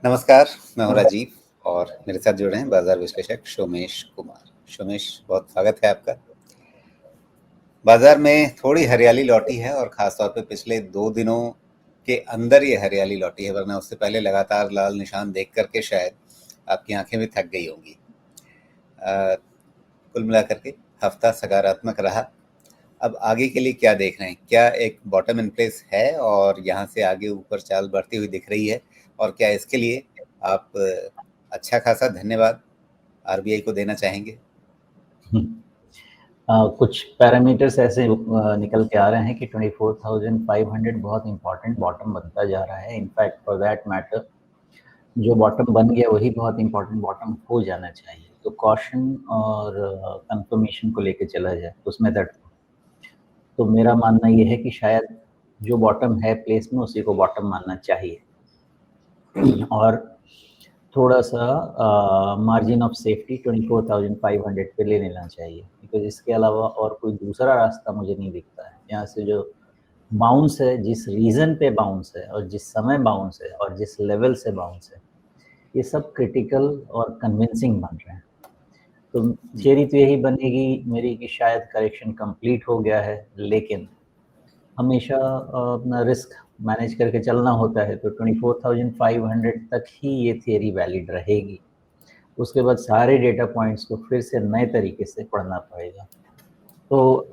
नमस्कार, मैं हूँ राजीव और मेरे साथ जुड़े हैं बाजार विश्लेषक सोमेश कुमार। सोमेश, बहुत स्वागत है आपका। बाजार में थोड़ी हरियाली लौटी है और खासतौर पे पिछले 2 दिनों के अंदर ये हरियाली लौटी है, वरना उससे पहले लगातार लाल निशान देख करके शायद आपकी आंखें भी थक गई होंगी। कुल मिलाकर के हफ्ता सकारात्मक रहा। अब आगे के लिए क्या देख रहे हैं? क्या एक बॉटम इन प्लेस है और यहाँ से आगे ऊपर चाल बढ़ती हुई दिख रही है? और क्या इसके लिए आप अच्छा खासा धन्यवाद आरबीआई को देना चाहेंगे? कुछ पैरामीटर्स ऐसे निकल के आ रहे हैं कि 24,500 बहुत इंपॉर्टेंट बॉटम बनता जा रहा है। इनफैक्ट फॉर दैट मैटर जो बॉटम बन गया वही बहुत इंपॉर्टेंट बॉटम हो जाना चाहिए। तो कॉशन और कंफर्मेशन को लेके चला जाए उस मेथड को, तो मेरा मानना ये है कि शायद जो बॉटम है प्लेस में उसी को बॉटम मानना चाहिए और थोड़ा सा मार्जिन ऑफ सेफ्टी 24,500 पे ले लेना चाहिए, बिकॉज इसके अलावा और कोई दूसरा रास्ता मुझे नहीं दिखता है। यहाँ से जो बाउंस है, जिस रीज़न पे बाउंस है और जिस समय बाउंस है और जिस लेवल से बाउंस है, ये सब क्रिटिकल और कन्विंसिंग बन रहे हैं। तो थियरी तो यही बनेगी मेरी कि शायद करेक्शन कंप्लीट हो गया है, लेकिन हमेशा अपना रिस्क मैनेज करके चलना होता है। तो 24,500 तक ही ये थियरी वैलिड रहेगी। उसके बाद सारे डेटा पॉइंट्स को फिर से नए तरीके से पढ़ना पड़ेगा। तो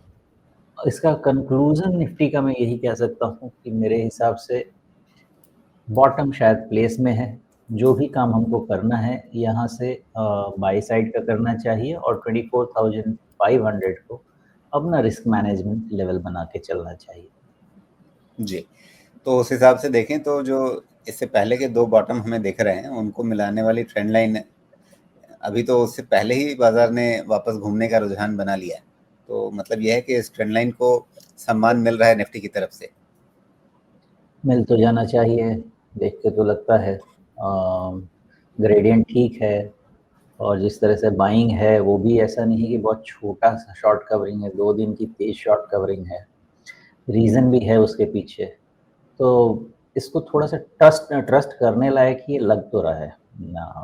इसका कंक्लूजन निफ्टी का मैं यही कह सकता हूँ कि मेरे हिसाब से बॉटम शायद प्लेस में है। जो भी काम हमको करना है यहाँ से बाई साइड का करना चाहिए और 24,500 को अपना रिस्क मैनेजमेंट लेवल बना के चलना चाहिए। जी, तो उस हिसाब से देखें तो जो इससे पहले के 2 बॉटम हमें दिख रहे हैं, उनको मिलाने वाली ट्रेंड लाइन अभी तो उससे पहले ही बाजार ने वापस घूमने का रुझान बना लिया है। तो मतलब ये है कि इस ट्रेंड लाइन को सम्मान मिल रहा है निफ्टी की तरफ से। मिल तो जाना चाहिए, देख के तो लगता है ग्रेडियंट ठीक है और जिस तरह से बाइंग है वो भी ऐसा नहीं कि बहुत छोटा सा शॉर्ट कवरिंग है, 2 दिन की तेज शॉर्ट कवरिंग है, रीज़न भी है उसके पीछे। तो इसको थोड़ा सा ट्रस्ट करने लायक ही लग तो रहा है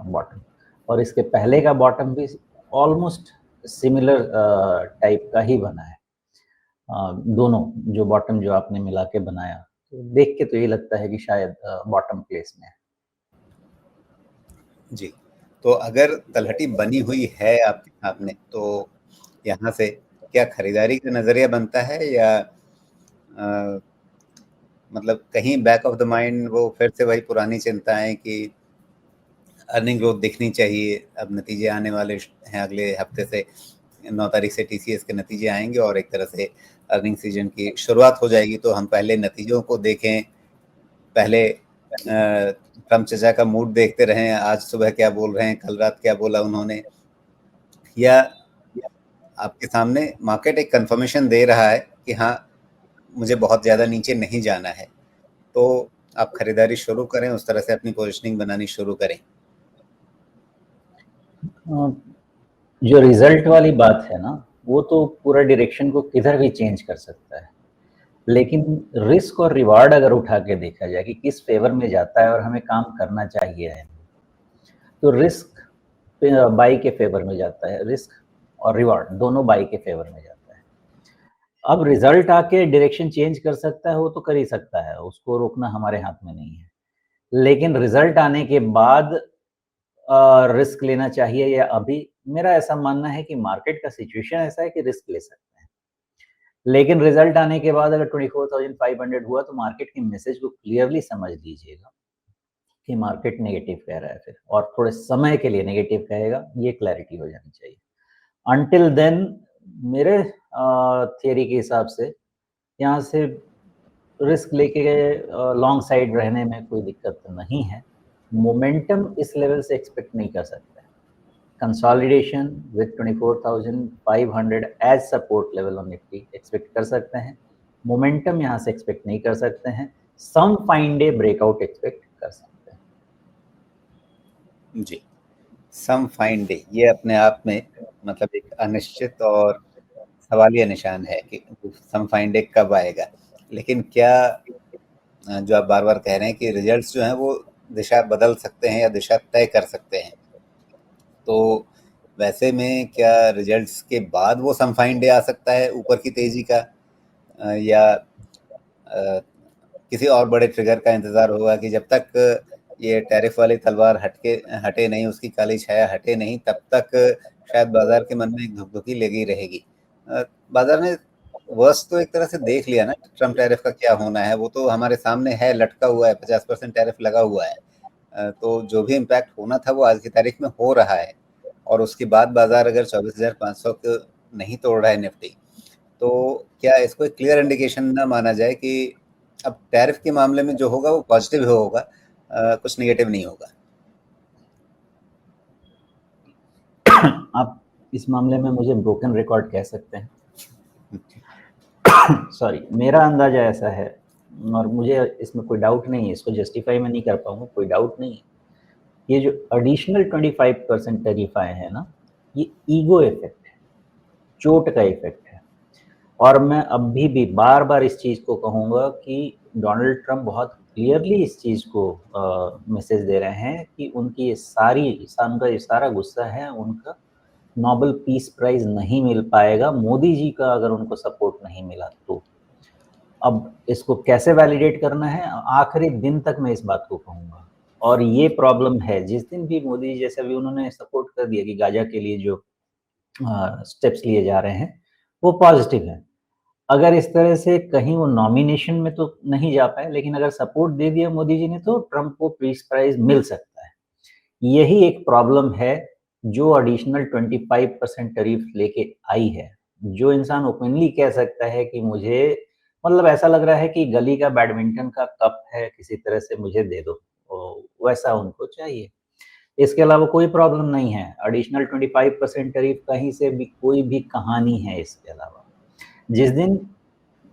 बॉटम। और इसके पहले का बॉटम भी ऑलमोस्ट सिमिलर टाइप का ही बना है। दोनों जो बॉटम जो आपने मिला के बनाया, तो देख के तो ये लगता है कि शायद बॉटम प्लेस में है। जी, तो अगर तलहटी बनी हुई है आपके सामने, तो यहाँ से क्या खरीदारी का नज़रिया बनता है या मतलब कहीं बैक ऑफ द माइंड वो फिर से वही पुरानी चिंताएं कि अर्निंग ग्रोथ दिखनी चाहिए? अब नतीजे आने वाले हैं, अगले हफ्ते से 9 तारीख से टीसीएस के नतीजे आएंगे और एक तरह से अर्निंग सीजन की शुरुआत हो जाएगी। तो हम पहले नतीजों को देखें, पहले ट्रम्प चचा का मूड देखते रहें, आज सुबह क्या बोल रहे हैं, कल रात क्या बोला उन्होंने, या आपके सामने मार्केट एक कंफर्मेशन दे रहा है कि हाँ, मुझे बहुत ज़्यादा नीचे नहीं जाना है, तो आप खरीदारी शुरू करें, उस तरह से अपनी पोजिशनिंग बनानी शुरू करें? जो रिजल्ट वाली बात है ना, वो तो पूरा डायरेक्शन को किधर भी चेंज कर सकता है, लेकिन रिस्क और रिवार्ड अगर उठा के देखा जाए कि किस फेवर में जाता है और हमें काम करना चाहिए है, तो रिस्क बाई के फेवर में जाता है, रिस्क और रिवार्ड दोनों बाई के फेवर में जाता है। अब रिजल्ट आके डायरेक्शन चेंज कर सकता है, वो तो कर ही सकता है, उसको रोकना हमारे हाथ में नहीं है। लेकिन रिजल्ट आने के बाद रिस्क लेना चाहिए या अभी, मेरा ऐसा मानना है कि मार्केट का सिचुएशन ऐसा है कि रिस्क ले सकते हैं। लेकिन रिजल्ट आने के बाद अगर 24,500 हुआ तो मार्केट के मैसेज को क्लियरली समझ लीजिएगा कि मार्केट नेगेटिव कह रहा है फिर, और थोड़े समय के लिए नेगेटिव कहेगा, ये क्लैरिटी हो जानी चाहिए। अनटिल देन मेरे थियरी के हिसाब से यहाँ से रिस्क लेके लॉन्ग साइड रहने में कोई दिक्कत नहीं है। मोमेंटम इस लेवल से एक्सपेक्ट नहीं कर सकते। Consolidation with 24,500 as support level on Nifty expect कर सकते हैं। मोमेंटम यहाँ से एक्सपेक्ट नहीं कर सकते हैं। Some fine day breakout expect कर सकते हैं। जी, सम फाइन डे, ये अपने आप में मतलब एक अनिश्चित और सवालिया निशान है कि सम फाइन कब आएगा। लेकिन क्या जो आप बार बार कह रहे हैं कि रिजल्ट्स जो हैं वो दिशा बदल सकते हैं या दिशा तय कर सकते हैं। तो वैसे में क्या रिजल्ट्स के बाद वो सम फाइन डे आ सकता है ऊपर की तेजी का, या किसी और बड़े ट्रिगर का इंतजार होगा कि जब तक ये टैरिफ वाली तलवार हटे नहीं, उसकी काली छाया हटे नहीं, तब तक शायद बाजार के मन में एक धुकधुकी लगी रहेगी। बाजार ने वर्स्ट तो एक तरह से देख लिया ना, ट्रम्प टैरिफ का क्या होना है, वो तो हमारे सामने है, लटका हुआ है, 50% टैरिफ लगा हुआ है। तो जो भी इम्पैक्ट होना था वो आज की तारीख में हो रहा है, और उसके बाद बाजार अगर 24,500 को नहीं तोड़ रहा है निफ्टी, तो क्या इसको एक क्लियर इंडिकेशन ना माना जाए कि अब टैरिफ के मामले में जो होगा वो पॉजिटिव होगा, कुछ नेगेटिव नहीं होगा? आप इस मामले में मुझे ब्रोकन रिकॉर्ड कह सकते हैं। सॉरी, मेरा अंदाजा ऐसा है, और मुझे इसमें कोई डाउट नहीं है, इसको जस्टिफाई मैं नहीं कर पाऊंगा, कोई डाउट नहीं है। ये जो एडिशनल 25% टैरिफ आए हैं ना, ये ईगो इफेक्ट है, चोट का इफेक्ट है। और मैं अभी भी बार बार इस चीज़ को कहूँगा कि डोनाल्ड ट्रंप बहुत क्लियरली इस चीज़ को मैसेज दे रहे हैं कि उनकी उनका ये सारा गुस्सा है, उनका नोबेल पीस प्राइज नहीं मिल पाएगा मोदी जी का अगर उनको सपोर्ट नहीं मिला तो। अब इसको कैसे वैलिडेट करना है, आखिरी दिन तक मैं इस बात को कहूँगा। और ये प्रॉब्लम है, जिस दिन भी मोदी जी जैसे अभी उन्होंने सपोर्ट कर दिया कि गाजा के लिए जो स्टेप्स लिए जा रहे हैं वो पॉजिटिव है। अगर इस तरह से कहीं वो नॉमिनेशन में तो नहीं जा पाए, लेकिन अगर सपोर्ट दे दिया मोदी जी ने तो ट्रंप को पीस प्राइज मिल सकता है। यही एक प्रॉब्लम है जो एडिशनल 25% टैरिफ लेके आई है। जो इंसान ओपनली कह सकता है कि मुझे मतलब ऐसा लग रहा है कि गली का बैडमिंटन का कप है, किसी तरह से मुझे दे दो, वैसा उनको चाहिए। इसके अलावा कोई प्रॉब्लम नहीं है, एडिशनल 25% टैरिफ कहीं से भी कोई भी कहानी है इसके अलावा। जिस दिन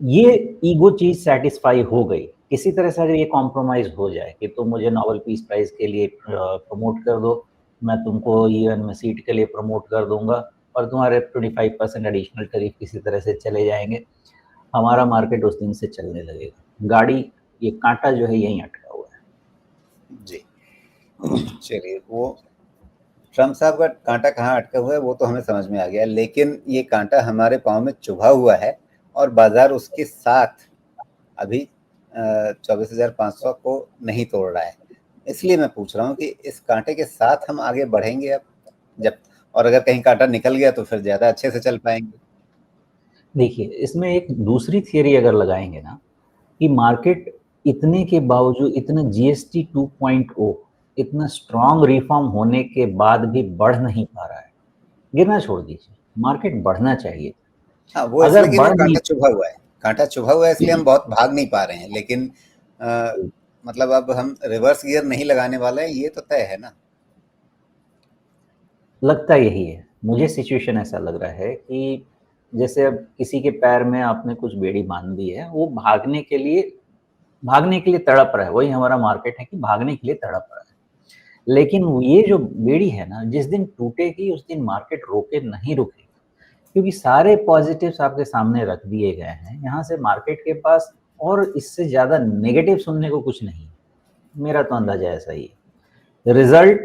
ये ईगो चीज सेटिस्फाई हो गई, किसी तरह से अगर ये कॉम्प्रोमाइज हो जाए कि तुम मुझे नोबेल पीस प्राइज के लिए प्रमोट कर दो, मैं तुमको यूएन में सीट के लिए प्रमोट कर दूंगा, और तुम्हारे 25% एडिशनल टैरिफ किसी तरह से चले जाएंगे, हमारा मार्केट उस दिन से चलने लगेगा। गाड़ी, ये कांटा जो है यहीं अटका हुआ है। जी, चलिए, वो ट्रम्प साहब का कांटा कहाँ अटका हुआ है वो तो हमें समझ में आ गया, लेकिन ये कांटा हमारे पाँव में चुभा हुआ है और बाजार उसके साथ अभी 24,500 को नहीं तोड़ रहा है। इसलिए मैं पूछ रहा हूँ कि इस कांटे के साथ हम आगे बढ़ेंगे अब, जब, और अगर कहीं कांटा निकल गया तो फिर ज़्यादा अच्छे से चल पाएंगे। देखिए, इसमें एक दूसरी थियरी अगर लगाएंगे ना कि मार्केट इतने के बावजूद, इतना जीएसटी 2.0, इतना स्ट्रांग रिफॉर्म होने के बाद भी बढ़ नहीं पा रहा है, गिरना छोड़ दीजिए, मार्केट बढ़ना चाहिए। हाँ, वो अगर इसलिए कि वो बढ़ नहीं, कांटा चुभा हुआ है, कांटा चुभा हुआ है इसलिए हम बहुत भाग नहीं पा रहे हैं, लेकिन मतलब अब हम रिवर्स गियर नहीं लगाने वाले हैं, ये तो तय है ना। लगता यही है मुझे, सिचुएशन ऐसा लग रहा है कि जैसे अब किसी के पैर में आपने कुछ बेड़ी बांध दी है, वो भागने के लिए तड़प रहा है, वही हमारा मार्केट है कि भागने के लिए तड़प रहा है। लेकिन ये जो बेड़ी है ना, जिस दिन टूटेगी उस दिन मार्केट रोके नहीं रुकेगा, क्योंकि सारे पॉजिटिव्स आपके सामने रख दिए गए हैं। यहाँ से मार्केट के पास और इससे ज़्यादा नेगेटिव सुनने को कुछ नहीं है, मेरा तो अंदाजा ऐसा ही है। रिजल्ट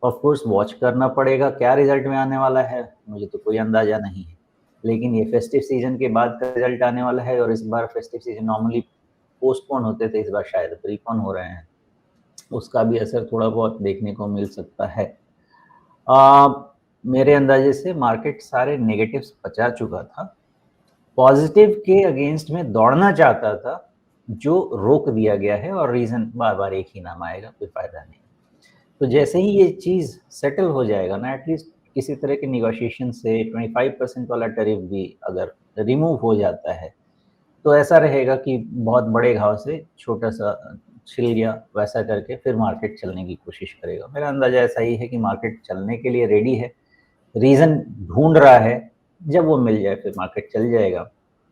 ऑफ कोर्स वॉच करना पड़ेगा, क्या रिजल्ट में आने वाला है मुझे तो कोई अंदाजा नहीं है, लेकिन ये फेस्टिव सीजन के बाद का रिजल्ट आने वाला है, और इस बार फेस्टिव सीजन नॉर्मली पोस्टपोन होते थे, इस बार शायद प्रीपोन हो रहे हैं, उसका भी असर थोड़ा बहुत देखने को मिल सकता है। आ, मेरे अंदाजे से मार्केट सारे नेगेटिव्स बचा चुका था, पॉजिटिव के अगेंस्ट में दौड़ना चाहता था, जो रोक दिया गया है, और रीजन बार बार एक ही नाम आएगा, कोई फायदा नहीं। तो जैसे ही ये चीज सेटल हो जाएगा ना, एटलीस्ट किसी तरह के निगोशिएशन से 25% वाला टैरिफ भी अगर रिमूव हो जाता है, तो ऐसा रहेगा कि बहुत बड़े घाव से छोटा सा छिल गया, वैसा करके फिर मार्केट चलने की कोशिश करेगा। मेरा अंदाजा ऐसा ही है कि मार्केट चलने के लिए रेडी है, रीजन ढूंढ रहा है, जब वो मिल जाए फिर मार्केट चल जाएगा।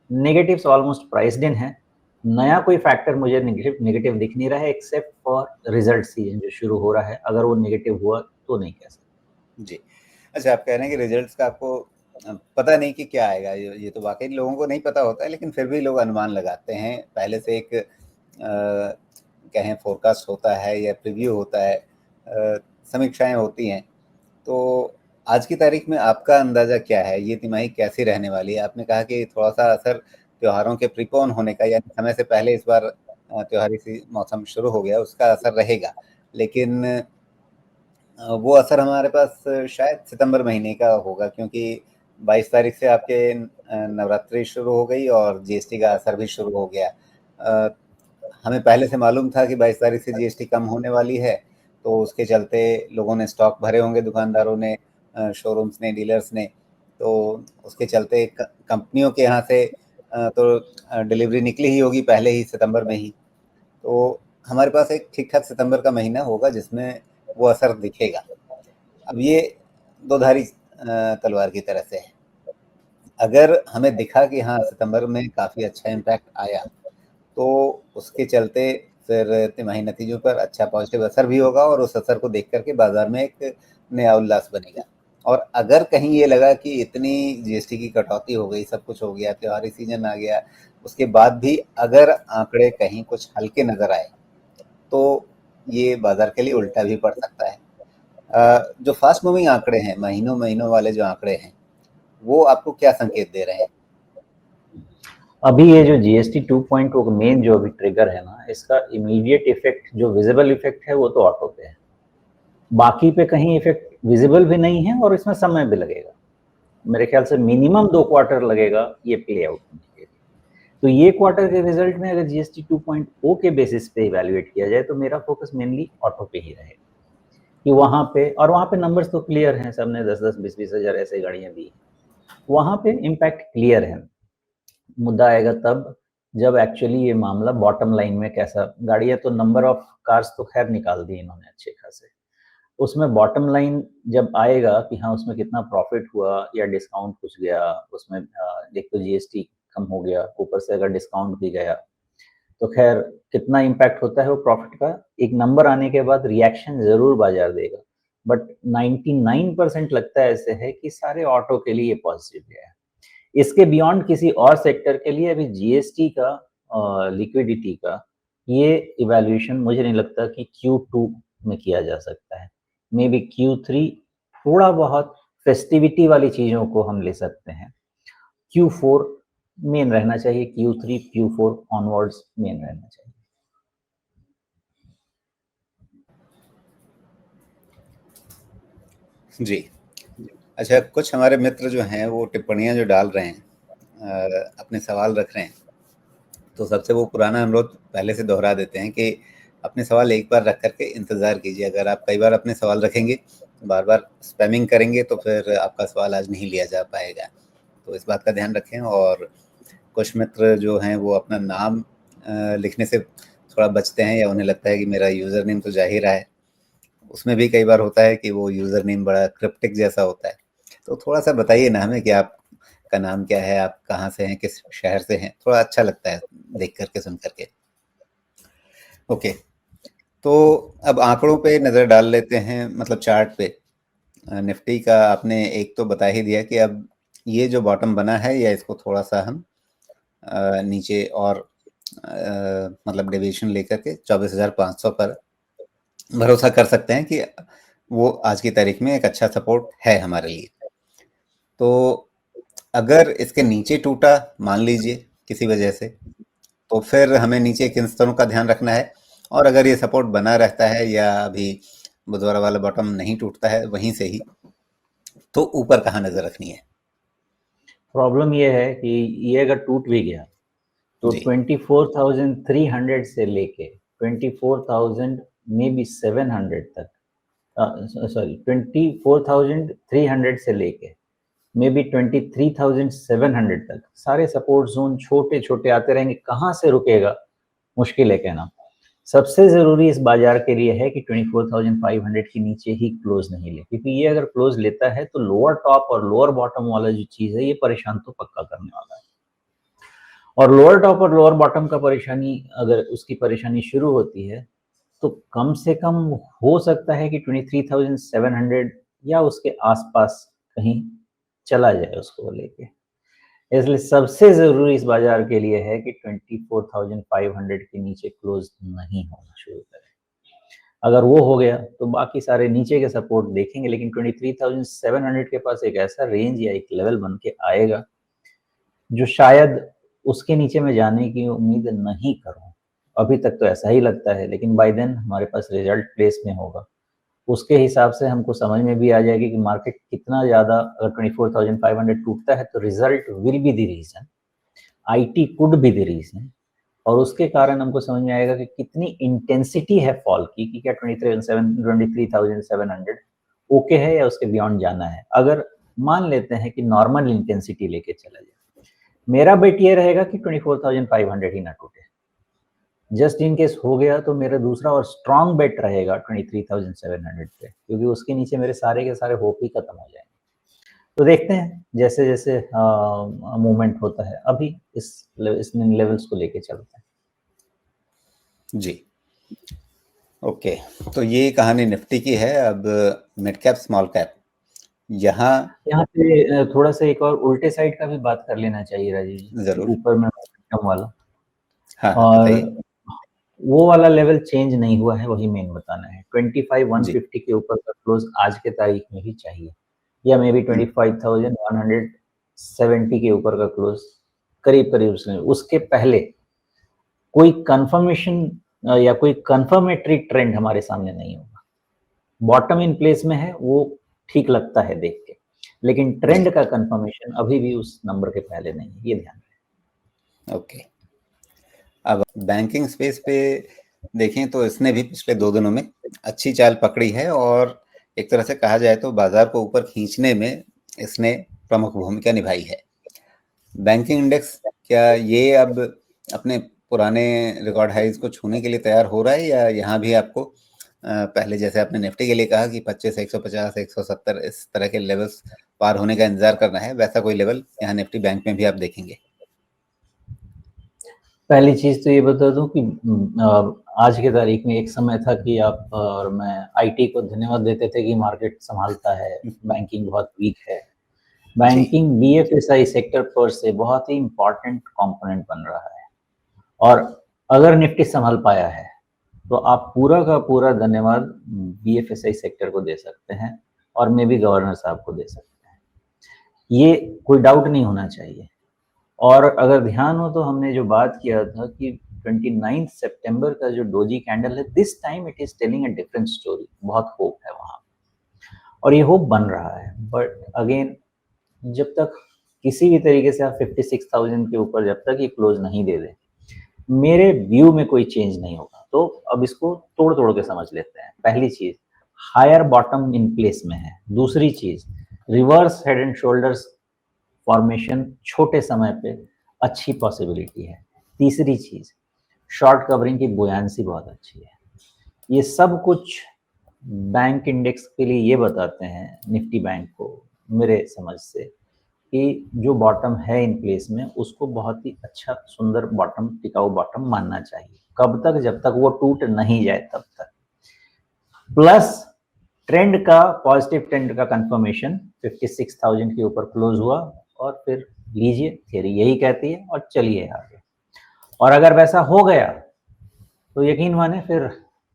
नेगेटिव्स ऑलमोस्ट प्राइस्ड इन है, नया कोई फैक्टर मुझे नेगेटिव दिख नहीं रहा है, एक्सेप्ट फॉर रिजल्ट सीजन जो शुरू हो रहा है, अगर वो नेगेटिव हुआ तो नहीं कह सकते। जी, अच्छा, आप कह रहे हैं कि रिजल्ट्स का आपको पता नहीं कि क्या आएगा, ये तो वाकई लोगों को नहीं पता होता है, लेकिन फिर भी लोग अनुमान लगाते हैं, पहले से एक कहें फोरकास्ट होता है या प्रीव्यू होता है, समीक्षाएं होती हैं, तो आज की तारीख में आपका अंदाजा क्या है, ये तिमाही कैसी रहने वाली है? आपने कहा कि थोड़ा-सा असर त्योहारों के प्रीपोन होने का, यानी समय से पहले इस बार त्योहारी मौसम शुरू हो गया, उसका असर रहेगा। लेकिन वो असर हमारे पास शायद सितंबर महीने का होगा, क्योंकि 22 तारीख से आपके नवरात्रि शुरू हो गई और जीएसटी का असर भी शुरू हो गया। हमें पहले से मालूम था कि 22 तारीख से जीएसटी कम होने वाली है, तो उसके चलते लोगों ने स्टॉक भरे होंगे, दुकानदारों ने, शोरूम्स ने, डीलर्स ने, तो उसके चलते कंपनियों के यहाँ से तो डिलीवरी निकली ही होगी पहले ही सितंबर में ही। तो हमारे पास एक ठीक-ठाक सितंबर का महीना होगा जिसमें वो असर दिखेगा। अब ये दो-धारी तलवार की तरह से है। अगर हमें दिखा कि हाँ, सितंबर में काफ़ी अच्छा इम्पैक्ट आया, तो उसके चलते फिर तिमाही नतीजों पर अच्छा पॉजिटिव असर भी होगा और उस असर को देख कर के बाज़ार में एक नया उल्लास बनेगा। और अगर कहीं ये लगा कि इतनी जीएसटी की कटौती हो गई, सब कुछ हो गया, त्योहारी सीज़न आ गया, उसके बाद भी अगर आंकड़े कहीं कुछ हल्के नज़र आए, तो ये बाज़ार के लिए उल्टा भी पड़ सकता है। जो फास्ट मूविंग आंकड़े हैं, महीनों-महीनों वाले जो आंकड़े हैं, वो आपको क्या संकेत दे रहे हैं? अभी ये जो जीएसटी 2.0 का मेन जो अभी ट्रिगर है ना, इसका इमीडिएट इफेक्ट जो विजिबल इफेक्ट है वो तो ऑटो पे है। बाकी पे कहीं इफेक्ट विजिबल भी नहीं है और इसमें समय भी लगेगा। मेरे ख्याल से मिनिमम 2 क्वार्टर लगेगा ये प्ले आउट होने के लिए। तो ये क्वार्टर के रिजल्ट में अगर जीएसटी 2.0 के बेसिस पे इवैल्यूएट किया जाए तो मेरा फोकस मेनली ऑटो पे ही रहेगा कि वहाँ पे, और वहाँ पे नंबर्स तो क्लियर हैं, सबने 10-10, 20-20 हज़ार ऐसे गाड़ियाँ दी हैं। वहाँ पे इम्पैक्ट क्लियर है। मुद्दा आएगा तब जब एक्चुअली ये मामला बॉटम लाइन में कैसा, गाड़ियाँ तो नंबर ऑफ कार्स तो खैर निकाल दी इन्होंने अच्छे खासे, उसमें बॉटम लाइन जब आएगा कि हाँ उसमें कितना प्रॉफिट हुआ या डिस्काउंट कुछ गया, उसमें एक तो जीएसटी कम हो गया, ऊपर से अगर डिस्काउंट भी गया तो खैर कितना इम्पैक्ट होता है वो प्रॉफिट का एक नंबर आने के बाद रिएक्शन जरूर बाजार देगा। बट 99% लगता है ऐसे है कि सारे ऑटो के लिए पॉजिटिव गया है। इसके बियॉन्ड किसी और सेक्टर के लिए अभी जीएसटी का, लिक्विडिटी का ये इवैल्यूएशन मुझे नहीं लगता कि Q2 में किया जा सकता है। मे बी Q3 थोड़ा बहुत फेस्टिविटी वाली चीज़ों को हम ले सकते हैं। Q4 मेन रहना चाहिए, Q3 Q4 ऑनवर्ड्स मेन रहना चाहिए। जी। अच्छा, कुछ हमारे मित्र जो हैं वो टिप्पणियाँ जो डाल रहे हैं, अपने सवाल रख रहे हैं, तो सबसे वो पुराना अनुरोध पहले से दोहरा देते हैं कि अपने सवाल एक बार रख कर के इंतज़ार कीजिए। अगर आप कई बार अपने सवाल रखेंगे, बार-बार स्पैमिंग करेंगे तो फिर आपका सवाल आज नहीं लिया जा पाएगा। तो इस बात का ध्यान रखें। और कुछ मित्र जो हैं वो अपना नाम लिखने से थोड़ा बचते हैं, या उन्हें लगता है कि मेरा यूज़र नेम तो जा ही रहा है। उसमें भी कई बार होता है कि वो यूज़र नेम बड़ा क्रिप्टिक जैसा होता है। तो थोड़ा-सा बताइए ना हमें कि आपका नाम क्या है, आप कहाँ से हैं, किस शहर से हैं? थोड़ा अच्छा लगता है देख कर के, सुन कर के। ओके, तो अब आंकड़ों पे नज़र डाल लेते हैं, मतलब चार्ट पे। निफ्टी का आपने एक तो बता ही दिया कि अब ये जो बॉटम बना है या इसको थोड़ा-सा हम नीचे और मतलब डेविएशन लेकर के 24,500 पर भरोसा कर सकते हैं कि वो आज की तारीख में एक अच्छा सपोर्ट है हमारे लिए। तो अगर इसके नीचे टूटा, मान लीजिए किसी वजह से, तो फिर हमें नीचे किन स्तरों का ध्यान रखना है? और अगर ये सपोर्ट बना रहता है या अभी बुधवार वाला बॉटम नहीं टूटता है वहीं से ही, तो ऊपर कहाँ नज़र रखनी है? प्रॉब्लम ये है कि ये अगर टूट भी गया तो जी। 24,300 से लेके 24,000 मे बी 700 तक, सॉरी 24,300 से लेके मे बी 23,700 तक सारे सपोर्ट जोन छोटे छोटे आते रहेंगे। कहाँ से रुकेगा मुश्किल है कहना। सबसे ज़रूरी इस बाजार के लिए है कि 24,500 के नीचे ही क्लोज नहीं ले, क्योंकि ये अगर क्लोज लेता है तो लोअर टॉप और लोअर बॉटम वाला जो चीज़ है ये परेशान तो पक्का करने वाला है। और लोअर टॉप और लोअर बॉटम का परेशानी, अगर उसकी परेशानी शुरू होती है तो कम से कम हो सकता है कि 23,700 या उसके आसपास कहीं चला जाए उसको लेके। इसलिए सबसे ज़रूरी इस बाज़ार के लिए है कि 24,500 के नीचे क्लोज़ नहीं होना शुरू करें। अगर वो हो गया तो बाकी सारे नीचे के सपोर्ट देखेंगे, लेकिन 23,700 के पास एक ऐसा रेंज या एक लेवल बन के आएगा, जो शायद उसके नीचे मैं जाने की उम्मीद नहीं करूँ। अभी तक तो ऐसा ही लगता है, लेकिन बाय देन हमारे पास रिज़ल्ट प्लेस में होगा। उसके हिसाब से हमको समझ में भी आ जाएगी कि मार्केट कितना ज़्यादा, अगर 24,500 टूटता है तो result will be the reason, IT could be the reason, और उसके कारण हमको समझ में आएगा कि कितनी इंटेंसिटी है फॉल की, कि क्या 23,700 ओके है या उसके बियॉन्ड जाना है। अगर मान लेते हैं कि नॉर्मल इंटेंसिटी लेके चला जाए, मेरा बेट ये रहेगा कि 24,500 ही ना टूटे। जस्ट इन केस हो गया तो मेरा दूसरा और स्ट्रॉन्ग बेट रहेगा 23,700 पे, क्योंकि उसके नीचे मेरे सारे के सारे होप ही खत्म हो जाएंगे। तो देखते हैं जैसे जैसे मूवमेंट होता है। अभी इस लेवल्स को लेके चलते हैं। जी, ओके। तो ये कहानी निफ्टी की है। अब मिड कैप स्मॉल कैप, यहाँ पे थोड़ा सा एक और उल्टे साइड का भी बात कर लेना चाहिए राजीव जी। जरूर। ऊपर में मोमेंटम वाला, हाँ हाँ, और बताइए। वो वाला लेवल चेंज नहीं हुआ है, वही मेन बताना है। जी 25,150 के ऊपर का क्लोज आज के तारीख में ही चाहिए, या मे बी 25,170 के ऊपर का क्लोज करीब करीब उसके पहले कोई कंफर्मेशन या कोई कंफर्मेटरी ट्रेंड हमारे सामने नहीं होगा। बॉटम इन प्लेस में है, वो ठीक लगता है देख के, लेकिन ट्रेंड का कंफर्मेशन अभी भी उस नंबर के पहले नहीं है, ये ध्यान रखें। ओके। अब बैंकिंग स्पेस पे देखें तो इसने भी पिछले 2 दिनों में अच्छी चाल पकड़ी है, और एक तरह से कहा जाए तो बाजार को ऊपर खींचने में इसने प्रमुख भूमिका निभाई है। बैंकिंग इंडेक्स, क्या ये अब अपने पुराने रिकॉर्ड हाइज को छूने के लिए तैयार हो रहा है, या यहाँ भी आपको पहले जैसे आपने निफ्टी के लिए कहा कि 25, 150, 170 इस तरह के लेवल्स पार होने का इंतजार करना है, वैसा कोई लेवल यहाँ निफ्टी बैंक में भी आप देखेंगे? पहली चीज तो ये बता दूं कि आज के तारीख में एक समय था कि आप और मैं आईटी को धन्यवाद देते थे कि मार्केट संभालता है, बैंकिंग बहुत वीक है। बैंकिंग बीएफएसआई सेक्टर पर से बहुत ही इंपॉर्टेंट कंपोनेंट बन रहा है, और अगर निफ्टी संभाल पाया है तो आप पूरा का पूरा धन्यवाद बीएफएसआई सेक्टर को दे सकते हैं, और मे भी गवर्नर साहब को दे सकते हैं। ये कोई डाउट नहीं होना चाहिए। और अगर ध्यान हो तो हमने जो बात किया था कि 29 सितंबर का जो डोजी कैंडल है, this time it is telling a different story. बहुत होप है वहां, और ये होप बन रहा है। बट अगेन, जब तक किसी भी तरीके से आप 56,000 के ऊपर जब तक ये क्लोज नहीं दे दे, मेरे व्यू में कोई चेंज नहीं होगा। तो अब इसको तोड़ तोड़ के समझ लेते हैं। पहली चीज, हायर बॉटम इन प्लेस में है। दूसरी चीज, reverse head and shoulders formation छोटे समय पे अच्छी पॉसिबिलिटी है। तीसरी चीज, शॉर्ट कवरिंग की बुयांसी बहुत अच्छी है। ये सब कुछ बैंक इंडेक्स के लिए ये बताते हैं, निफ्टी बैंक को, मेरे समझ से, कि जो बॉटम है इन प्लेस में उसको बहुत ही अच्छा सुंदर बॉटम, टिकाऊ बॉटम मानना चाहिए। कब तक? जब तक वो टूट नहीं जाए तब तक। प्लस ट्रेंड का, पॉजिटिव ट्रेंड का कंफर्मेशन 56,000 के ऊपर क्लोज हुआ, और फिर लीजिए, थियरी यही कहती है, और चलिए आगे। और अगर वैसा हो गया तो यकीन माने फिर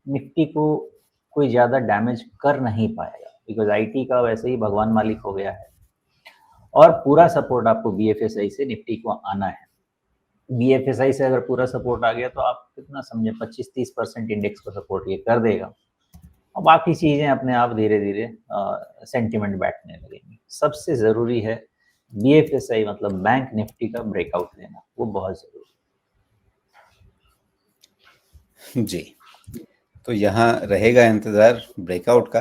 निफ्टी को कोई ज्यादा डैमेज कर नहीं पाएगा, बिकॉज आईटी का वैसे ही भगवान मालिक हो गया है। और पूरा सपोर्ट आपको बीएफएसआई से निफ्टी को आना है। बीएफएसआई से अगर पूरा सपोर्ट आ गया तो आप कितना समझे, 25-30% इंडेक्स को सपोर्ट ये कर देगा, और बाकी चीजें अपने आप धीरे धीरे सेंटिमेंट बैठने लगेंगी। सबसे जरूरी है बीएफएसआई मतलब बैंक निफ्टी का ब्रेकआउट लेना, वो बहुत जरूरी जी। तो यहाँ रहेगा इंतजार ब्रेकआउट का।